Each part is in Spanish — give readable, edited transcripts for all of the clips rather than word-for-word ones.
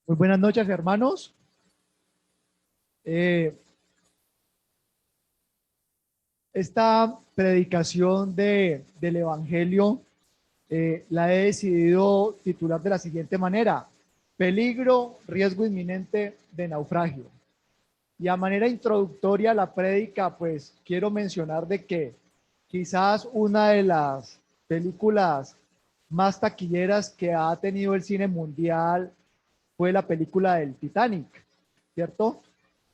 Muy buenas noches, hermanos. Eh, esta predicación del Evangelio la he decidido titular de la siguiente manera: peligro, riesgo inminente de naufragio. Y a manera introductoria a la prédica, pues quiero mencionar de que quizás una de las películas más taquilleras que ha tenido el cine mundial fue la película del Titanic, ¿cierto?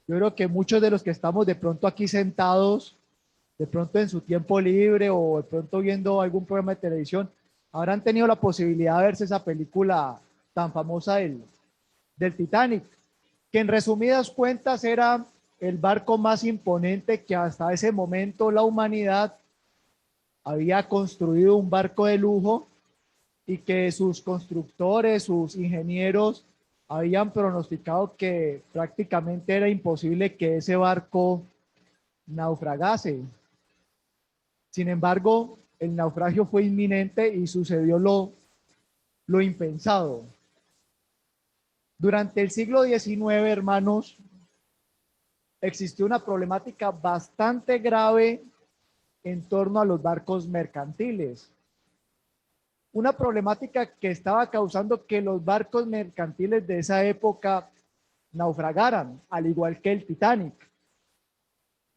Yo creo que muchos de los que estamos de pronto aquí sentados, de pronto en su tiempo libre o de pronto viendo algún programa de televisión, habrán tenido la posibilidad de verse esa película tan famosa del Titanic, que en resumidas cuentas era el barco más imponente que hasta ese momento la humanidad había construido, un barco de lujo, y que sus constructores, sus ingenieros habían pronosticado que prácticamente era imposible que ese barco naufragase. Sin embargo, el naufragio fue inminente y sucedió lo impensado. Durante el siglo XIX, hermanos, existió una problemática bastante grave en torno a los barcos mercantiles. Una problemática que estaba causando que los barcos mercantiles de esa época naufragaran, al igual que el Titanic.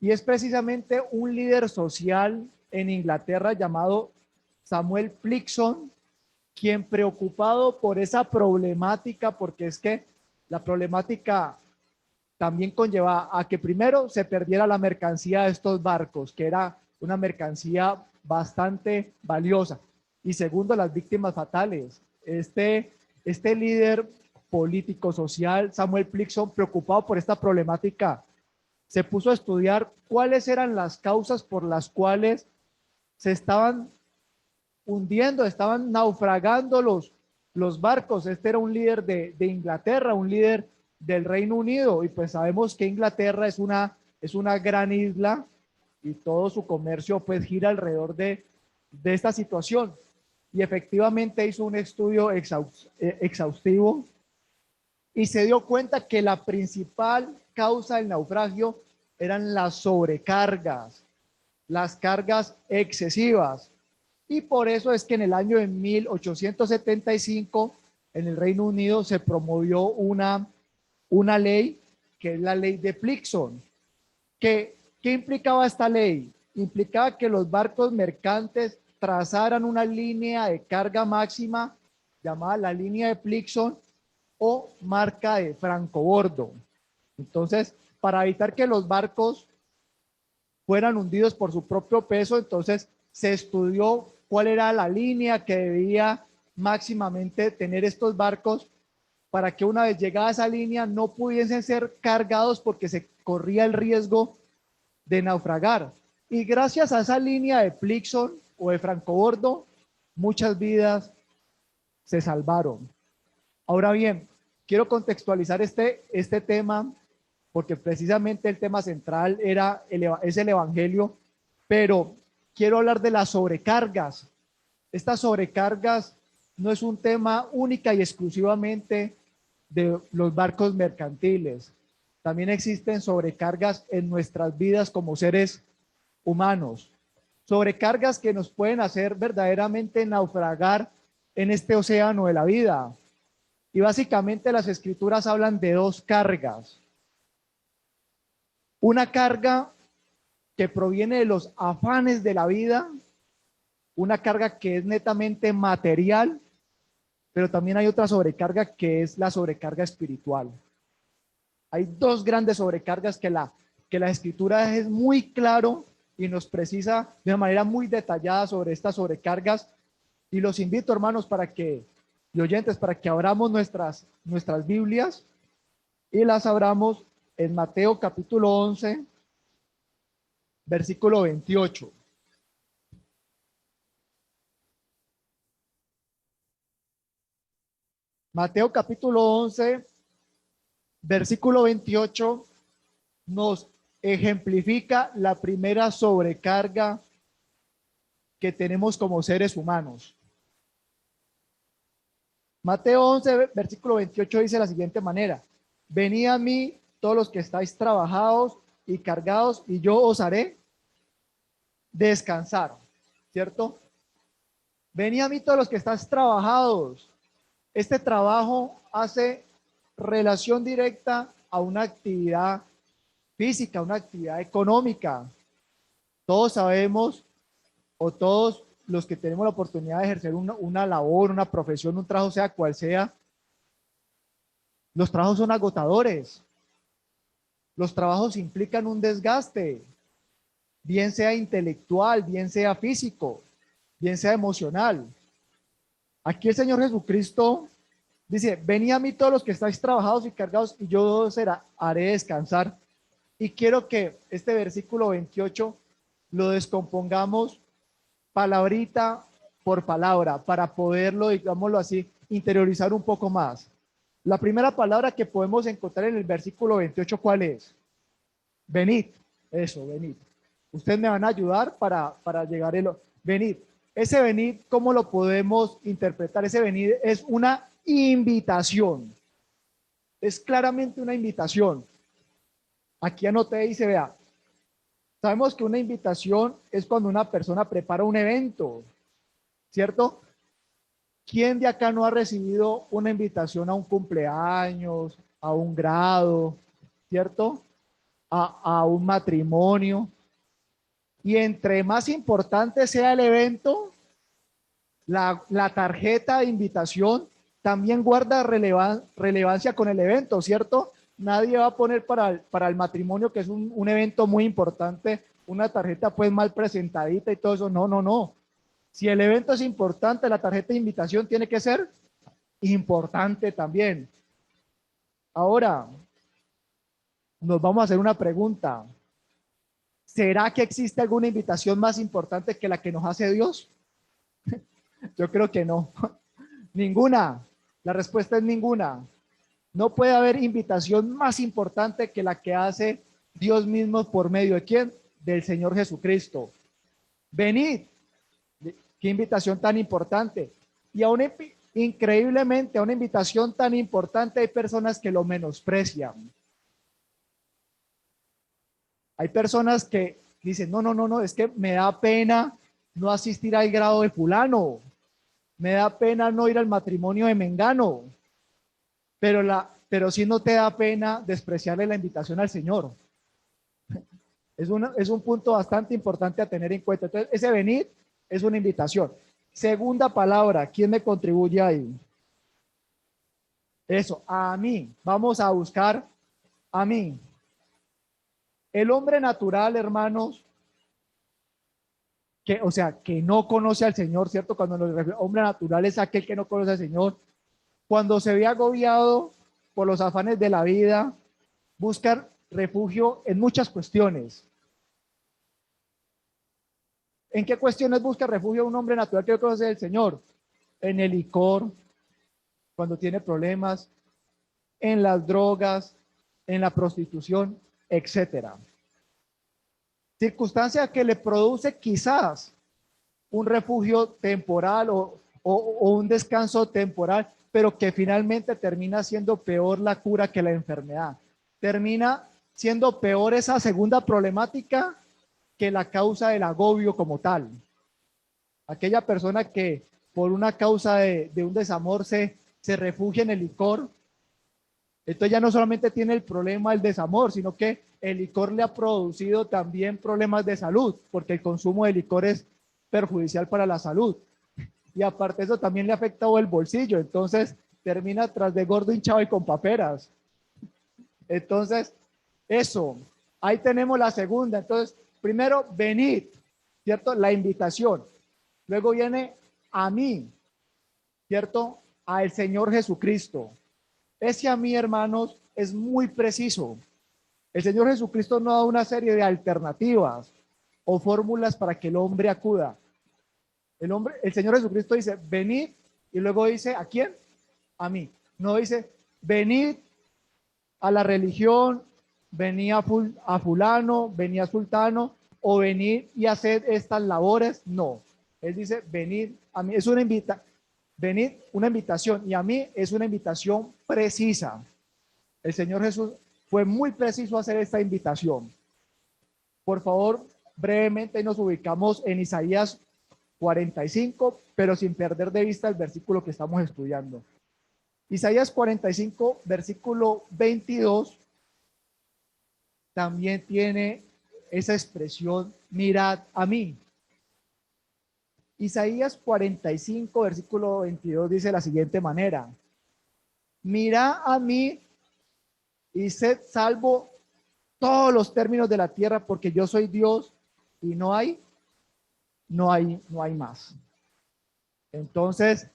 Y es precisamente un líder social en Inglaterra llamado Samuel Pligson, quien, preocupado por esa problemática, porque es que la problemática también conlleva a que primero se perdiera la mercancía de estos barcos, que era una mercancía bastante valiosa, y segundo, las víctimas fatales. Este líder político social, Samuel Pligson, preocupado por esta problemática, se puso a estudiar cuáles eran las causas por las cuales se estaban hundiendo, estaban naufragando los barcos. Este era un líder de Inglaterra, un líder del Reino Unido, y pues sabemos que Inglaterra es una gran isla y todo su comercio pues gira alrededor de esta situación. Y efectivamente hizo un estudio exhaustivo y se dio cuenta que la principal causa del naufragio eran las sobrecargas, las cargas excesivas. Y por eso es que en el año de 1875 en el Reino Unido se promovió una ley, que es la ley de Pligson. ¿Qué implicaba esta ley? Implicaba que los barcos mercantes trazaran una línea de carga máxima llamada la línea de Pligson o marca de francobordo. Entonces, para evitar que los barcos fueran hundidos por su propio peso, entonces se estudió cuál era la línea que debía máximamente tener estos barcos para que una vez llegada a esa línea no pudiesen ser cargados porque se corría el riesgo de naufragar. Y gracias a esa línea de Pligson o de francobordo, muchas vidas se salvaron. Ahora bien, quiero contextualizar este tema porque precisamente el tema central es el Evangelio, pero quiero hablar de las sobrecargas. Estas sobrecargas no es un tema única y exclusivamente de los barcos mercantiles. También existen sobrecargas en nuestras vidas como seres humanos. Sobrecargas que nos pueden hacer verdaderamente naufragar en este océano de la vida. Y básicamente las escrituras hablan de dos cargas. Una carga que proviene de los afanes de la vida, una carga que es netamente material, pero también hay otra sobrecarga que es la sobrecarga espiritual. Hay dos grandes sobrecargas que la escritura es muy claro y nos precisa de una manera muy detallada sobre estas sobrecargas. Y los invito, hermanos, y oyentes, para que abramos nuestras Biblias y las abramos en Mateo capítulo 11, versículo 28. Mateo capítulo 11, versículo 28 nos ejemplifica la primera sobrecarga que tenemos como seres humanos. Mateo 11, versículo 28 dice de la siguiente manera: venid a mí todos los que estáis trabajados y cargados, y yo os haré descansar, ¿cierto? Venid a mí todos los que estáis trabajados. Este trabajo hace relación directa a una actividad física, una actividad económica. Todos sabemos, o todos los que tenemos la oportunidad de ejercer una labor, una profesión, un trabajo, sea cual sea, los trabajos son agotadores. Los trabajos implican un desgaste, bien sea intelectual, bien sea físico, bien sea emocional. Aquí el Señor Jesucristo dice: venid a mí todos los que estáis trabajados y cargados, y yo os haré descansar. Y quiero que este versículo 28 lo descompongamos palabrita por palabra para poderlo, digámoslo así, interiorizar un poco más. La primera palabra que podemos encontrar en el versículo 28, ¿cuál es? Venid. Eso, venid. Ustedes me van a ayudar para llegar a venid. Ese venid, ¿cómo lo podemos interpretar? Ese venid es una invitación. Es claramente una invitación. Aquí anoté y dice, vea, sabemos que una invitación es cuando una persona prepara un evento, ¿cierto? ¿Quién de acá no ha recibido una invitación a un cumpleaños, a un grado, ¿cierto? A un matrimonio? Y entre más importante sea el evento, la tarjeta de invitación también guarda relevancia con el evento, ¿cierto? Nadie va a poner para el matrimonio, que es un evento muy importante, una tarjeta pues mal presentadita y todo eso. No, no, no. Si el evento es importante, la tarjeta de invitación tiene que ser importante también. Ahora, nos vamos a hacer una pregunta. ¿Será que existe alguna invitación más importante que la que nos hace Dios? Yo creo que no. Ninguna. La respuesta es ninguna. No puede haber invitación más importante que la que hace Dios mismo por medio de quién? Del Señor Jesucristo. Venid. Qué invitación tan importante. Y aún increíblemente a una invitación tan importante hay personas que lo menosprecian. Hay personas que dicen, no, no, no, no, es que me da pena no asistir al grado de fulano. Me da pena no ir al matrimonio de Mengano. Pero sí no te da pena despreciarle la invitación al Señor. Es un punto bastante importante a tener en cuenta. Entonces, ese venir es una invitación. Segunda palabra, ¿quién me contribuye ahí? Eso, a mí. Vamos a buscar a mí. El hombre natural, hermanos, o sea, que no conoce al Señor, ¿cierto? Cuando nos refiere hombre natural es aquel que no conoce al Señor. Cuando se ve agobiado por los afanes de la vida, busca refugio en muchas cuestiones. ¿En qué cuestiones busca refugio un hombre natural que no conoce al Señor? En el licor, cuando tiene problemas, en las drogas, en la prostitución, etcétera. Circunstancia que le produce quizás un refugio temporal o un descanso temporal, pero que finalmente termina siendo peor la cura que la enfermedad. Termina siendo peor esa segunda problemática que la causa del agobio como tal. Aquella persona que por una causa de un desamor se refugia en el licor, entonces ya no solamente tiene el problema del desamor, sino que el licor le ha producido también problemas de salud, porque el consumo de licor es perjudicial para la salud. Y aparte de eso también le ha afectado el bolsillo, entonces termina tras de gordo, hinchado y con paperas. Entonces, eso, ahí tenemos la segunda. Entonces, primero, venid, ¿cierto? La invitación. Luego viene a mí, ¿cierto? Al Señor Jesucristo. Ese a mí, hermanos, es muy preciso. El Señor Jesucristo no da una serie de alternativas o fórmulas para que el hombre acuda. El Señor Jesucristo dice, venid, y luego dice, ¿a quién? A mí. No dice, venid a la religión, venid a fulano, venid a sultano, o venid y haced estas labores. No. Él dice, venid a mí. Es una invitación. venid, una invitación, y a mí es una invitación precisa. El Señor Jesús fue muy preciso a hacer esta invitación. Por favor, brevemente nos ubicamos en Isaías 45, pero sin perder de vista el versículo que estamos estudiando. Isaías 45, versículo 22, también tiene esa expresión, mirad a mí. Isaías 45, versículo 22 dice de la siguiente manera: mirad a mí y sed salvo todos los términos de la tierra, porque yo soy Dios y no hay más. Entonces,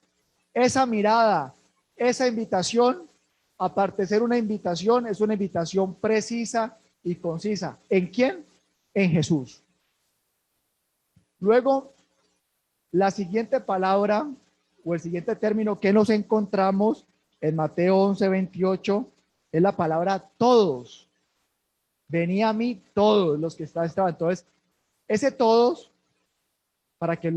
esa mirada, esa invitación, aparte de ser una invitación, es una invitación precisa y concisa. ¿En quién? En Jesús. Luego, la siguiente palabra o el siguiente término que nos encontramos en Mateo 11:28 es la palabra todos. Venía a mí todos los que estaban. Entonces, ese todos, para que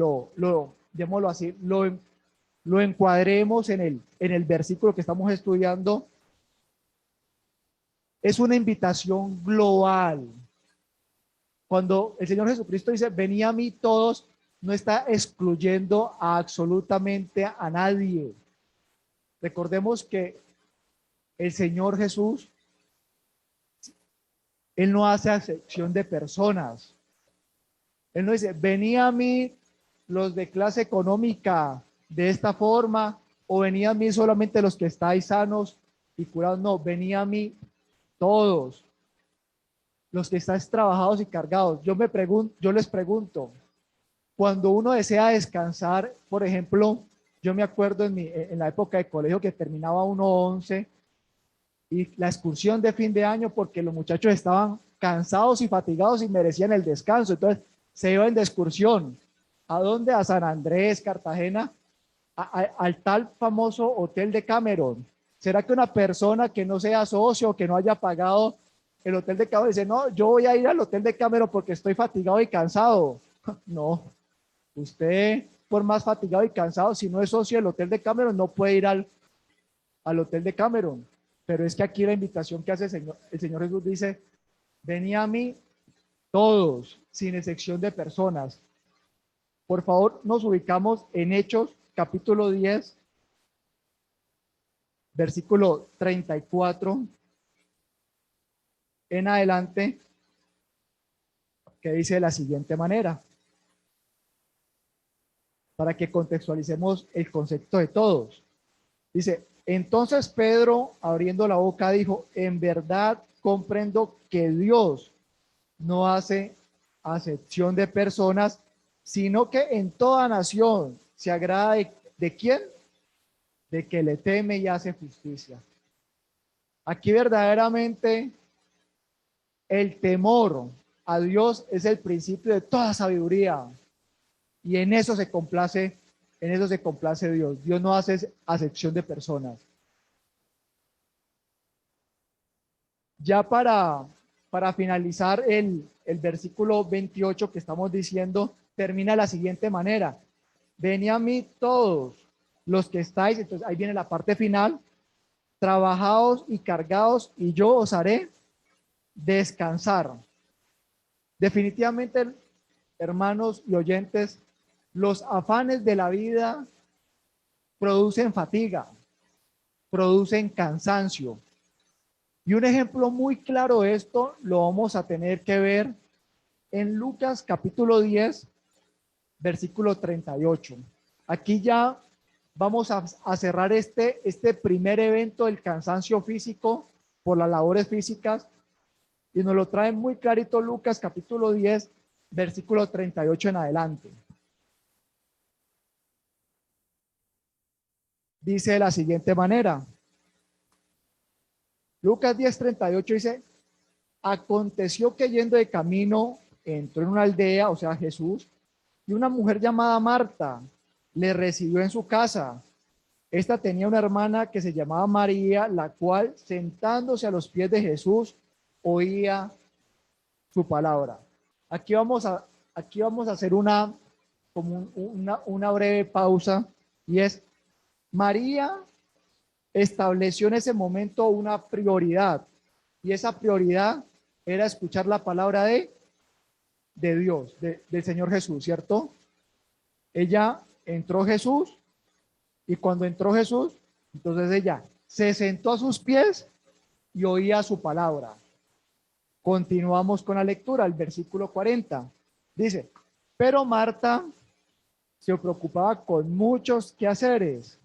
digámoslo así, lo encuadremos en el versículo que estamos estudiando, es una invitación global. Cuando el Señor Jesucristo dice, venid a mí todos, no está excluyendo a absolutamente a nadie. Recordemos que el Señor Jesús, Él no hace acepción de personas. Él no dice, venid a mí los de clase económica de esta forma, o venid a mí solamente los que estáis sanos y curados. No, venid a mí todos los que estáis trabajados y cargados. Yo les pregunto, cuando uno desea descansar, por ejemplo, yo me acuerdo en la época de colegio que terminaba 1:11 y la excursión de fin de año, porque los muchachos estaban cansados y fatigados y merecían el descanso. Entonces se iban de excursión. ¿A dónde? A San Andrés, Cartagena, al tal famoso Hotel de Cameron. ¿Será que una persona que no sea socio, que no haya pagado el Hotel de Cameron, dice, no, yo voy a ir al Hotel de Cameron porque estoy fatigado y cansado? No, usted por más fatigado y cansado, si no es socio del Hotel de Cameron, no puede ir al Hotel de Cameron. Pero es que aquí la invitación que hace el Señor Jesús dice, venid a mí todos, sin excepción de personas. Por favor, nos ubicamos en Hechos, capítulo 10, versículo 34 en adelante, que dice de la siguiente manera, para que contextualicemos el concepto de todos. Dice, entonces Pedro, abriendo la boca, dijo, en verdad comprendo que Dios no hace acepción de personas, sino que en toda nación se agrada ¿de quién? De que le teme y hace justicia. Aquí verdaderamente el temor a Dios es el principio de toda sabiduría y en eso se complace Dios. Dios no hace acepción de personas. Ya para finalizar el versículo 28 que estamos diciendo, termina de la siguiente manera. Venid a mí todos los que estáis, entonces ahí viene la parte final, trabajados y cargados, y yo os haré descansar. Definitivamente, hermanos y oyentes, los afanes de la vida producen fatiga, producen cansancio. Y un ejemplo muy claro de esto lo vamos a tener que ver en Lucas capítulo 10, versículo 38. Aquí ya vamos a cerrar este primer evento del cansancio físico por las labores físicas y nos lo trae muy clarito Lucas capítulo 10, versículo 38 en adelante. Dice de la siguiente manera. Lucas 10:38 dice, aconteció que yendo de camino entró en una aldea, o sea Jesús, y una mujer llamada Marta le recibió en su casa. Esta tenía una hermana que se llamaba María, la cual sentándose a los pies de Jesús oía su palabra. Aquí vamos a hacer una breve pausa y es María estableció en ese momento una prioridad, y esa prioridad era escuchar la palabra de Dios, del Señor Jesús, ¿cierto? Ella entró Jesús, y cuando entró Jesús, entonces ella se sentó a sus pies y oía su palabra. Continuamos con la lectura, el versículo 40. Dice, pero Marta se preocupaba con muchos quehaceres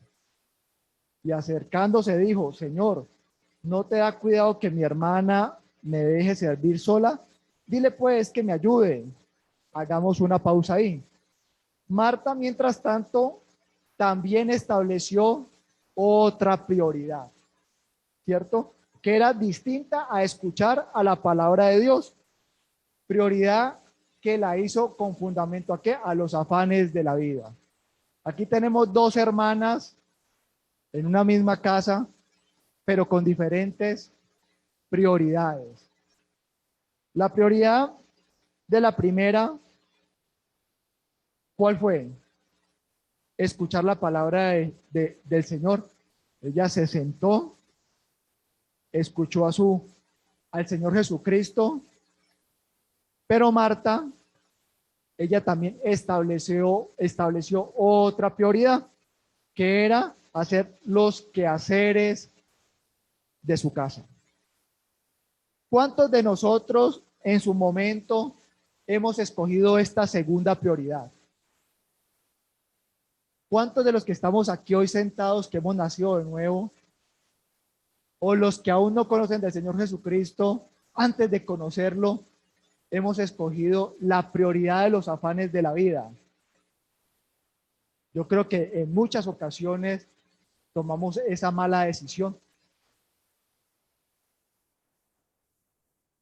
y acercándose dijo, Señor, ¿no te da cuidado que mi hermana me deje servir sola? Dile pues que me ayude. Hagamos una pausa ahí. Marta, mientras tanto, también estableció otra prioridad, ¿cierto? Que era distinta a escuchar a la palabra de Dios. Prioridad que la hizo con fundamento ¿a qué? A los afanes de la vida. Aquí tenemos dos hermanas en una misma casa, pero con diferentes prioridades. La prioridad de la primera, ¿cuál fue? Escuchar la palabra del Señor. Ella se sentó, escuchó al Señor Jesucristo, pero Marta, ella también estableció otra prioridad, que era hacer los quehaceres de su casa. ¿Cuántos de nosotros en su momento hemos escogido esta segunda prioridad? ¿Cuántos de los que estamos aquí hoy sentados, que hemos nacido de nuevo, o los que aún no conocen del Señor Jesucristo, antes de conocerlo, hemos escogido la prioridad de los afanes de la vida? Yo creo que en muchas ocasiones tomamos esa mala decisión.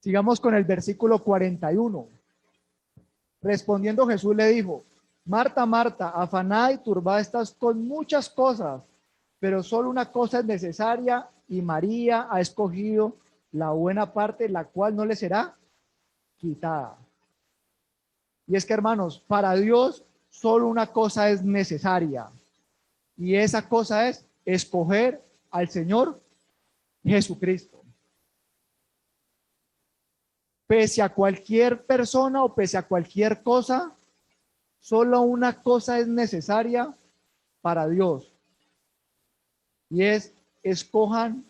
Sigamos con el versículo 41. Respondiendo Jesús le dijo, Marta, Marta, afanada y turbada estás con muchas cosas, pero solo una cosa es necesaria y María ha escogido la buena parte, la cual no le será quitada. Y es que, hermanos, para Dios solo una cosa es necesaria, y esa cosa es escoger al Señor Jesucristo. Pese a cualquier persona o pese a cualquier cosa, solo una cosa es necesaria para Dios, y es escojan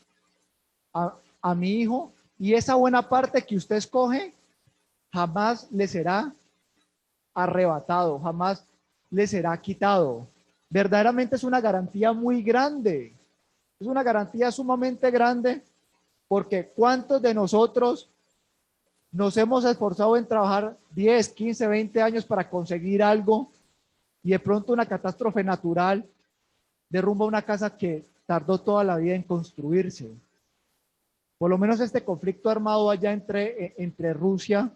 a mi hijo, y esa buena parte que usted escoge jamás le será arrebatado, jamás le será quitado. Verdaderamente es una garantía muy grande, es una garantía sumamente grande, porque ¿cuántos de nosotros nos hemos esforzado en trabajar 10, 15, 20 años para conseguir algo, y de pronto una catástrofe natural derrumba una casa que tardó toda la vida en construirse? Por lo menos este conflicto armado allá entre Rusia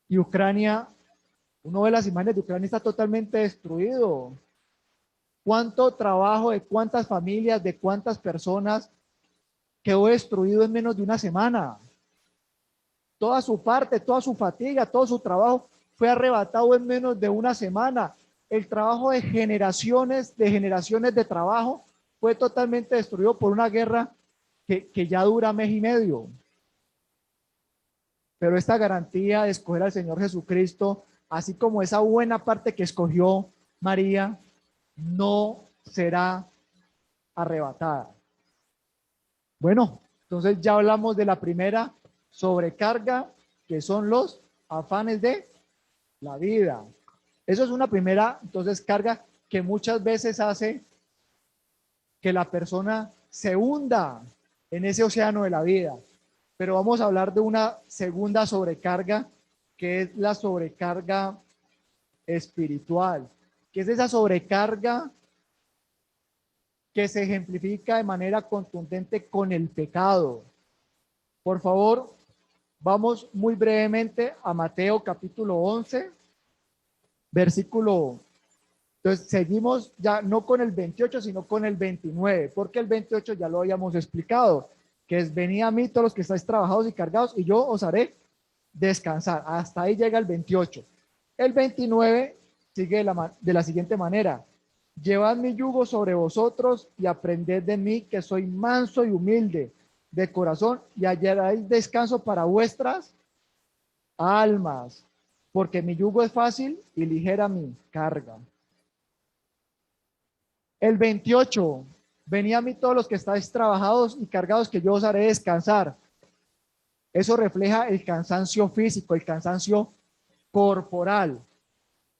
y Ucrania, uno ve las imágenes de Ucrania, está totalmente destruido. ¿Cuánto trabajo de cuántas familias, de cuántas personas quedó destruido en menos de una semana? Toda su parte, toda su fatiga, todo su trabajo fue arrebatado en menos de una semana. El trabajo de generaciones de trabajo fue totalmente destruido por una guerra que ya dura mes y medio. Pero esta garantía de escoger al Señor Jesucristo, así como esa buena parte que escogió María, no será arrebatada. Bueno, entonces ya hablamos de la primera sobrecarga, que son los afanes de la vida. Eso es una primera, entonces, carga que muchas veces hace que la persona se hunda en ese océano de la vida. Pero vamos a hablar de una segunda sobrecarga, que es la sobrecarga espiritual, que es esa sobrecarga que se ejemplifica de manera contundente con el pecado. Por favor, vamos muy brevemente a Mateo capítulo 11, versículo. Entonces seguimos ya no con el 28, sino con el 29, porque el 28 ya lo habíamos explicado, que es: venid a mí todos los que estáis trabajados y cargados, y yo os haré descansar. Hasta ahí llega el 28. El 29 sigue de la siguiente manera: Llevad mi yugo sobre vosotros y aprended de mí, que soy manso y humilde de corazón, y hallaréis descanso para vuestras almas, porque mi yugo es fácil y ligera mi carga. El 28, venid a mí todos los que estáis trabajados y cargados, que yo os haré descansar. Eso refleja el cansancio físico, el cansancio corporal.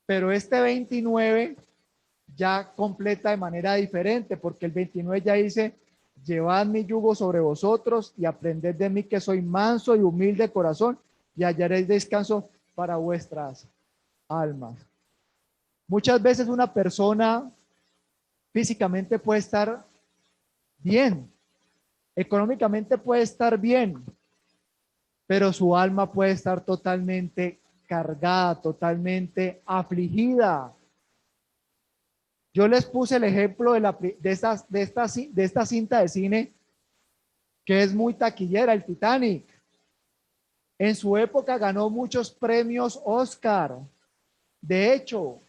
Pero este 29 ya completa de manera diferente, porque el 29 ya dice, llevad mi yugo sobre vosotros y aprended de mí, que soy manso y humilde de corazón, y hallaréis descanso para vuestras almas. Muchas veces una persona físicamente puede estar bien, económicamente puede estar bien, pero su alma puede estar totalmente cargada, totalmente afligida. Yo les puse el ejemplo de esta cinta de cine que es muy taquillera, el Titanic. En su época ganó muchos premios Oscar. De hecho,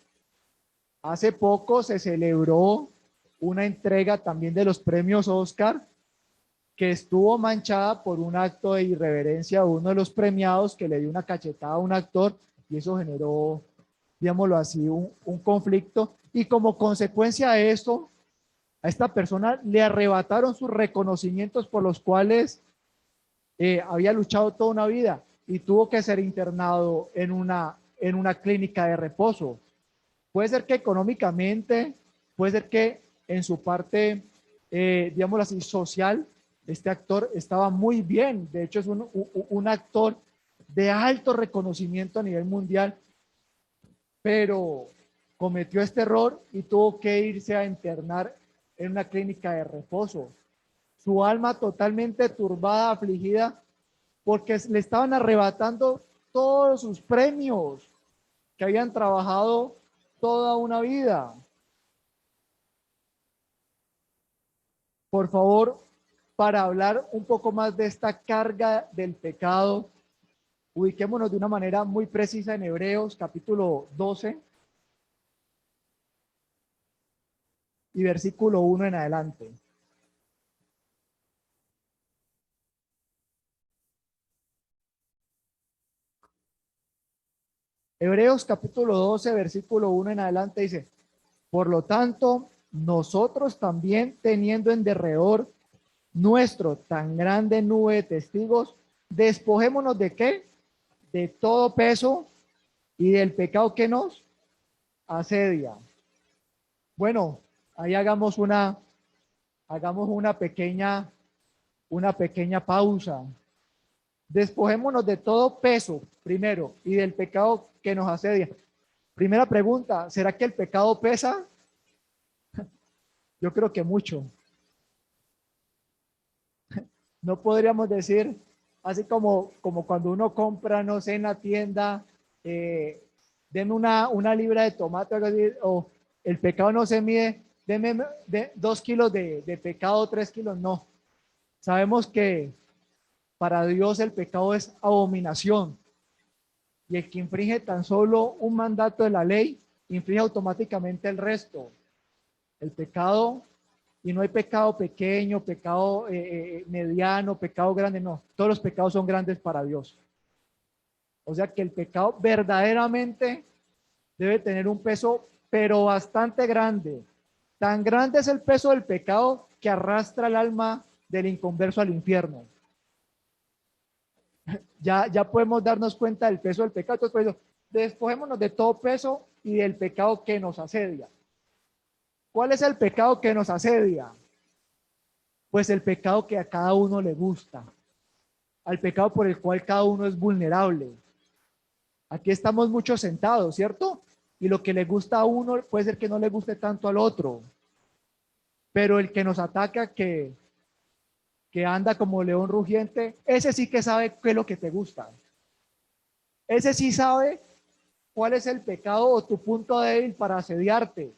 hace poco se celebró una entrega también de los premios Oscar que estuvo manchada por un acto de irreverencia de uno de los premiados que le dio una cachetada a un actor y eso generó, digámoslo así, un conflicto. Y como consecuencia de esto, a esta persona le arrebataron sus reconocimientos por los cuales había luchado toda una vida y tuvo que ser internado en una clínica de reposo. Puede ser que económicamente, puede ser que en su parte, digámoslo así, social, este actor estaba muy bien. De hecho, es un actor de alto reconocimiento a nivel mundial, pero cometió este error y tuvo que irse a internar en una clínica de reposo. Su alma totalmente turbada, afligida, porque le estaban arrebatando todos sus premios que habían trabajado toda una vida. Por favor, para hablar un poco más de esta carga del pecado, ubiquémonos de una manera muy precisa en Hebreos capítulo 12 y versículo 1 en adelante. Hebreos capítulo 12, versículo 1 en adelante dice, por lo tanto, nosotros también teniendo en derredor nuestro tan grande nube de testigos, despojémonos de qué? De todo peso y del pecado que nos asedia. Bueno, ahí hagamos una pequeña pausa. Despojémonos de todo peso primero y del pecado que nos asedia. Primera pregunta, ¿será que el pecado pesa? Yo creo que mucho. No podríamos decir, así como cuando uno compra, no sé, en la tienda, eh, denme una libra de tomate o el pecado no se mide, denme 2 kilos de pecado, 3 kilos, no. Sabemos que para Dios el pecado es abominación y el que infringe tan solo un mandato de la ley, infringe automáticamente el resto. El pecado, y no hay pecado pequeño, pecado mediano, pecado grande, no. Todos los pecados son grandes para Dios. O sea que el pecado verdaderamente debe tener un peso, pero bastante grande. Tan grande es el peso del pecado que arrastra el alma del inconverso al infierno. Ya podemos darnos cuenta del peso del pecado. Entonces, pues, despojémonos de todo peso y del pecado que nos asedia. ¿Cuál es el pecado que nos asedia? Pues el pecado que a cada uno le gusta, al pecado por el cual cada uno es vulnerable. Aquí estamos muchos sentados, ¿cierto? Y lo que le gusta a uno puede ser que no le guste tanto al otro. Pero el que nos ataca, que anda como león rugiente, ese sí que sabe qué es lo que te gusta. Ese sí sabe cuál es el pecado o tu punto débil para asediarte.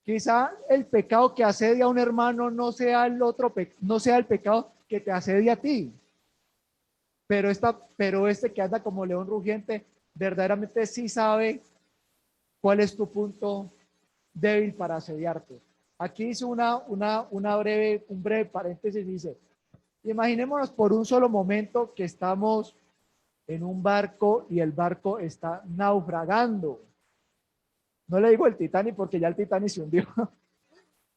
Quizá el pecado que asedia a un hermano no sea no sea el pecado que te asedia a ti. Pero este que anda como león rugiente, verdaderamente sí sabe ¿Cuál es tu punto débil para asediarte? Aquí hice un breve paréntesis. Dice, imaginémonos por un solo momento que estamos en un barco y el barco está naufragando. No le digo el Titanic porque ya el Titanic se hundió,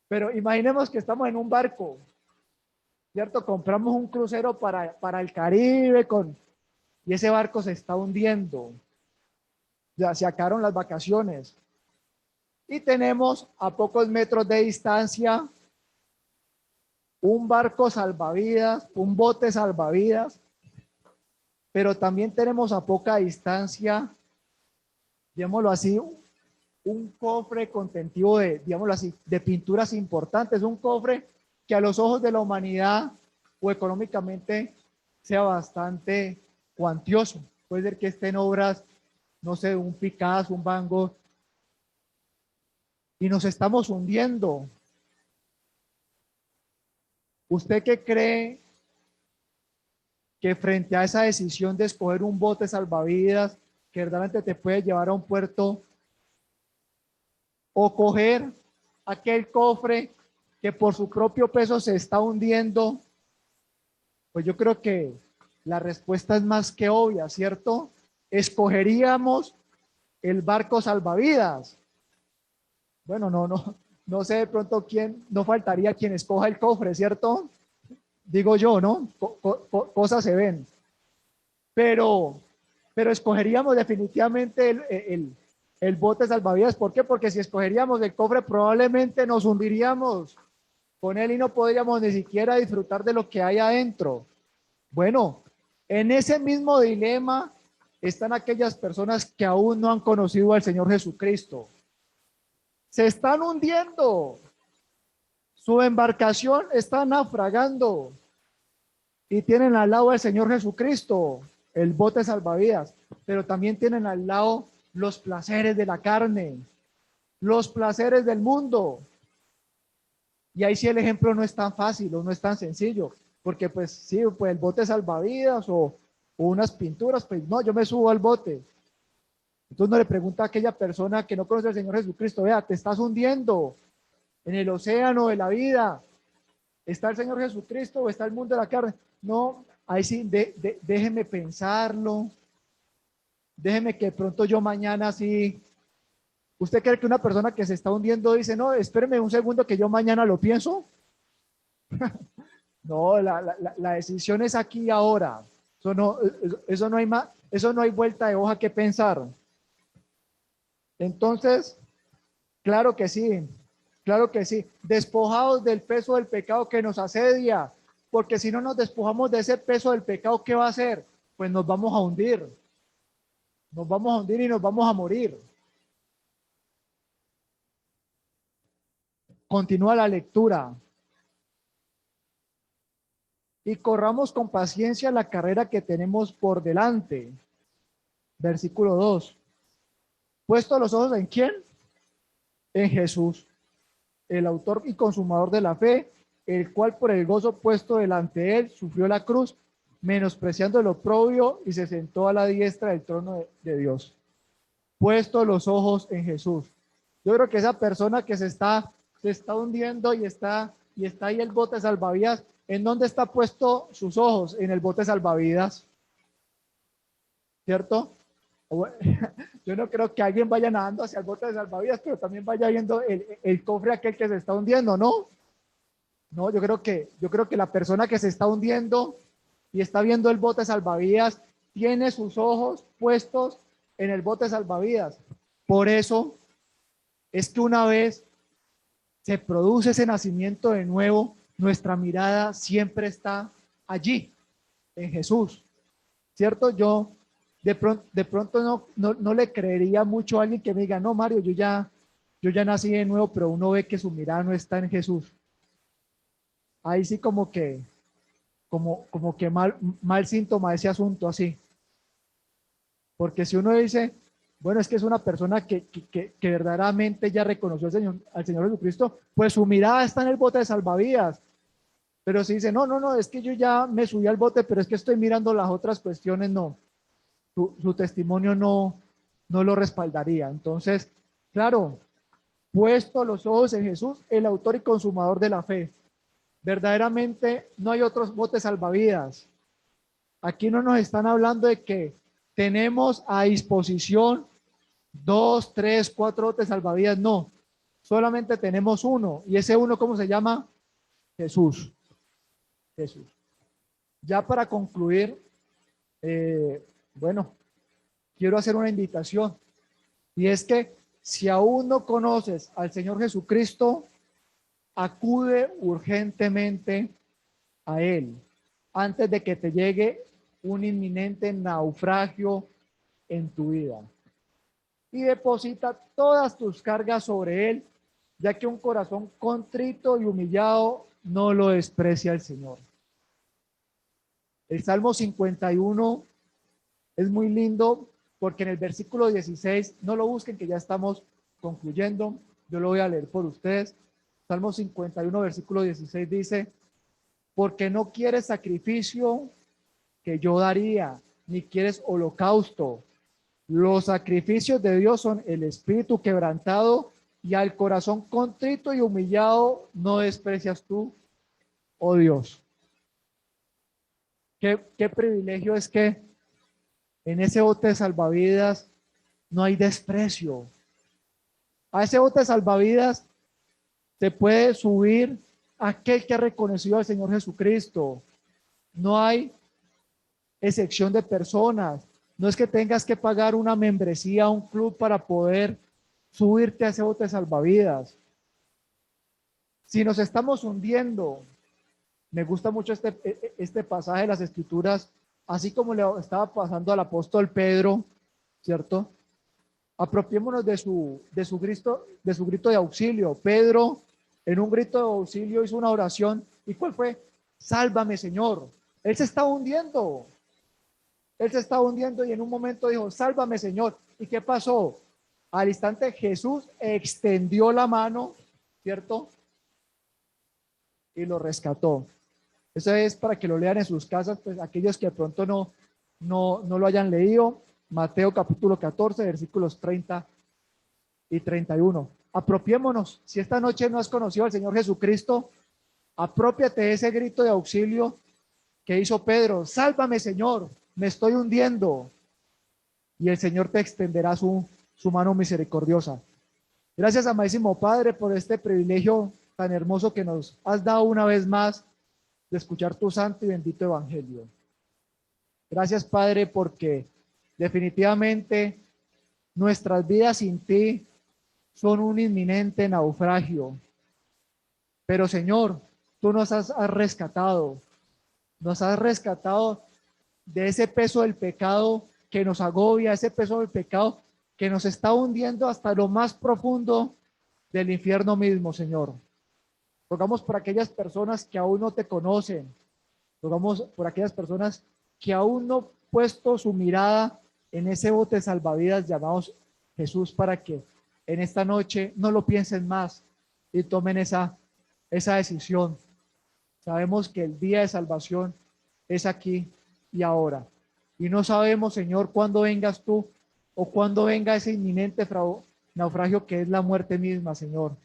pero imaginemos que estamos en un barco, ¿cierto? Compramos un crucero para el Caribe y ese barco se está hundiendo. Ya se acabaron las vacaciones. Y tenemos a pocos metros de distancia un barco salvavidas, un bote salvavidas, pero también tenemos a poca distancia, digámoslo así, un cofre contentivo digámoslo así, de pinturas importantes, un cofre que a los ojos de la humanidad o económicamente sea bastante cuantioso. Puede ser que estén obras, no sé, un Picasso, un Van Gogh, y nos estamos hundiendo. ¿Usted qué cree que frente a esa decisión de escoger un bote salvavidas que verdaderamente te puede llevar a un puerto, o coger aquel cofre que por su propio peso se está hundiendo? Pues yo creo que la respuesta es más que obvia, ¿cierto? Escogeríamos el barco salvavidas. Bueno, no sé de pronto quién, no faltaría quien escoja el cofre, ¿cierto? Digo yo, ¿no? Cosas se ven. Pero escogeríamos definitivamente el bote salvavidas. ¿Por qué? Porque si escogeríamos el cofre probablemente nos hundiríamos con él y no podríamos ni siquiera disfrutar de lo que hay adentro. Bueno, en ese mismo dilema están aquellas personas que aún no han conocido al Señor Jesucristo. Se están hundiendo. Su embarcación está naufragando y tienen al lado al Señor Jesucristo, el bote salvavidas, pero también tienen al lado los placeres de la carne, los placeres del mundo. Y ahí sí el ejemplo no es tan fácil o no es tan sencillo, porque pues sí, pues el bote salvavidas o unas pinturas, pues no, yo me subo al bote. Entonces no le pregunta a aquella persona que no conoce al Señor Jesucristo, vea, te estás hundiendo en el océano de la vida. ¿Está el Señor Jesucristo o está el mundo de la carne? No, ahí sí, déjeme pensarlo. Déjeme que pronto yo mañana sí. ¿Usted cree que una persona que se está hundiendo dice, no, espéreme un segundo que yo mañana lo pienso? No, la decisión es aquí y ahora. Eso no hay más, eso no hay vuelta de hoja que pensar. Entonces, claro que sí, claro que sí. Despojados del peso del pecado que nos asedia, porque si no nos despojamos de ese peso del pecado, ¿qué va a hacer? Pues nos vamos a hundir. Nos vamos a hundir y nos vamos a morir. Continúa la lectura. Y corramos con paciencia la carrera que tenemos por delante. Versículo 2. Puesto los ojos en ¿quién? En Jesús, el autor y consumador de la fe, el cual por el gozo puesto delante de él sufrió la cruz, menospreciando el oprobio, y se sentó a la diestra del trono de Dios. Puesto los ojos en Jesús. Yo creo que esa persona que se está hundiendo y está ahí el bote salvavidas, ¿en dónde está puesto sus ojos? En el bote salvavidas, ¿cierto? Yo no creo que alguien vaya nadando hacia el bote de salvavidas, pero también vaya viendo el cofre aquel que se está hundiendo, ¿no? No, yo creo que la persona que se está hundiendo y está viendo el bote salvavidas tiene sus ojos puestos en el bote salvavidas. Por eso es que una vez se produce ese nacimiento de nuevo, nuestra mirada siempre está allí, en Jesús, ¿cierto? Yo de pronto no le creería mucho a alguien que me diga, no, Mario, yo ya nací de nuevo, pero uno ve que su mirada no está en Jesús. Ahí sí como que mal síntoma ese asunto así. Porque si uno dice, bueno, es que es una persona que verdaderamente ya reconoció al Señor Jesucristo, pues su mirada está en el bote de salvavidas. Pero si dice, no, es que yo ya me subí al bote, pero es que estoy mirando las otras cuestiones, no. Su testimonio no lo respaldaría. Entonces, Claro, puesto los ojos en Jesús, el autor y consumador de la fe. Verdaderamente no hay otros botes salvavidas. Aquí no nos están hablando de que tenemos a disposición 2, 3, 4 botes salvavidas. No, solamente tenemos uno. Y ese uno, ¿cómo se llama? Jesús. Jesús. Ya para concluir, bueno, quiero hacer una invitación. Y es que si aún no conoces al Señor Jesucristo, acude urgentemente a Él antes de que te llegue un inminente naufragio en tu vida. Y deposita todas tus cargas sobre Él, ya que un corazón contrito y humillado no lo desprecia el Señor. El Salmo 51 es muy lindo porque en el versículo 16, no lo busquen que ya estamos concluyendo, yo lo voy a leer por ustedes. Salmo 51, versículo 16 dice, porque no quieres sacrificio que yo daría, ni quieres holocausto. Los sacrificios de Dios son el espíritu quebrantado y al corazón contrito y humillado no desprecias tú, oh Dios. Qué privilegio es que en ese bote de salvavidas no hay desprecio. A ese bote de salvavidas se puede subir aquel que ha reconocido al Señor Jesucristo. No hay excepción de personas. No es que tengas que pagar una membresía a un club para poder subirte a ese bote de salvavidas. Si nos estamos hundiendo, me gusta mucho este pasaje de las Escrituras, así como le estaba pasando al apóstol Pedro, ¿cierto? Apropiémonos de su grito de auxilio. Pedro, en un grito de auxilio, hizo una oración. ¿Y cuál fue? Sálvame, Señor. Él se estaba hundiendo. Él se estaba hundiendo y en un momento dijo, sálvame, Señor. ¿Y qué pasó? Al instante Jesús extendió la mano, ¿cierto? Y lo rescató. Eso es para que lo lean en sus casas, pues aquellos que de pronto no lo hayan leído. Mateo capítulo 14, versículos 30 y 31. Apropiémonos. Si esta noche no has conocido al Señor Jesucristo, aprópiate de ese grito de auxilio que hizo Pedro. Sálvame, Señor, me estoy hundiendo. Y el Señor te extenderá su mano misericordiosa. Gracias, amadísimo Padre, por este privilegio tan hermoso que nos has dado una vez más de escuchar tu santo y bendito evangelio. Gracias, Padre, porque definitivamente nuestras vidas sin ti son un inminente naufragio. Pero, Señor, tú nos has rescatado de ese peso del pecado que nos agobia, ese peso del pecado que nos está hundiendo hasta lo más profundo del infierno mismo, Señor. Rogamos por aquellas personas que aún no te conocen. Rogamos por aquellas personas que aún no han puesto su mirada en ese bote salvavidas llamados Jesús, para que en esta noche no lo piensen más y tomen esa decisión. Sabemos que el día de salvación es aquí y ahora. Y no sabemos, Señor, cuándo vengas tú o cuándo venga ese inminente naufragio que es la muerte misma, Señor.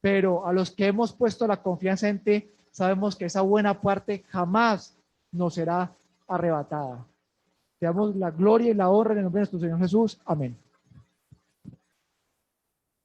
Pero a los que hemos puesto la confianza en ti, sabemos que esa buena parte jamás nos será arrebatada. Te damos la gloria y la honra en el nombre de nuestro Señor Jesús. Amén.